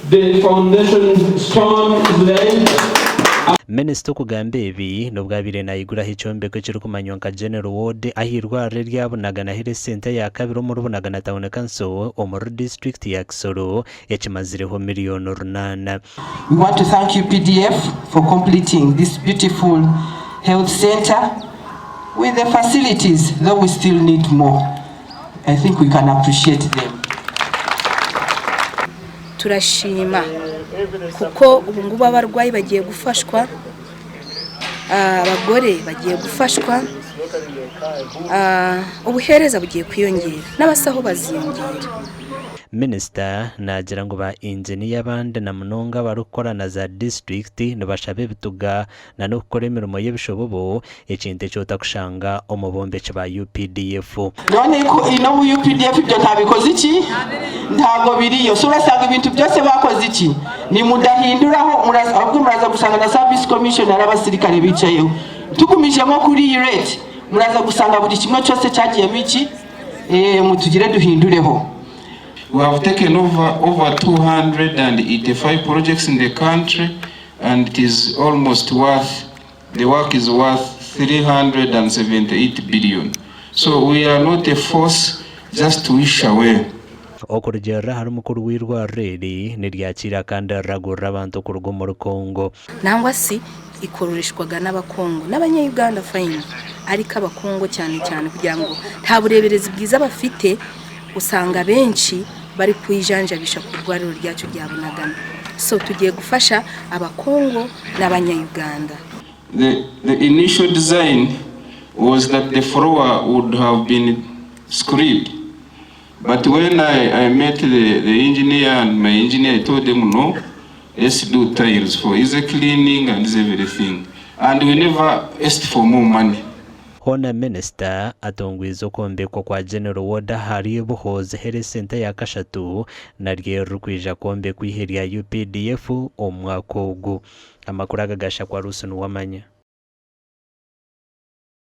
The foundation stone is laid. Minister kugambe ibi nubwabire nayigura hicombeko kiri kumanyonka General Ward ahirwa ryabonaga na hire center ya kabiri mu rubonagana town council omuru district ya Kisoro yakimazireho miliyoni 8. We want to thank you PDF for completing this beautiful health center with the facilities, though we still need more. I think we can appreciate them. Turashima kuko ubu ngubu abarwayi bagiye gufashwa, abagore bagiye gufashwa, ubuhereza bugiye kwiyongera n'abasaho baziyongera. Minister nagira ngo ba engineer bande na munonga barukora na za district nibashabe bituga na no gukora imirimo y'ebishobobo ekinte cyota kushanga omubombe cya UPDF. None ko ino mu UPDF byo ntabikoze iki ntago biriyo so basanga ibintu byose bakoze iki ni mudahinduraho muraza gusanga na service commissioner abasirikare bicayeho tukumijemo kuri rate muraza gusanga buri kimwe cyose cyagiye miki mutugire duhindureho. We have taken over 285 projects in the country, and it is almost the work is worth 378 billion. So we are not a force just to wish away. Okurugera hari mukuru wirwa reri niryakira kandi aragura abantu ku rugo mu Kongo nangwa si ikororeshwaga n'abakongo n'abanyayuganda fine ariko abakongo cyane kugira ngo nta bureberezi bwiza bafite usanga benshi bari kwijanjabisha ku rwariro ryacu ryabonagana so tugiye gufasha abakongo n'abanyayuganda. The initial design was that the floor would have been screed, but when I met the engineer and my engineer, I told them no, let's do tiles for easy cleaning and everything, and we never asked for more money. Hona Minister atongwizo kombeko kwa General Ward hari buhoze here center ya kashatu narye rukwija kombe kwiheri ya UPDF omwaka ogu amakuru agagasha kwa Rusunu wamanya.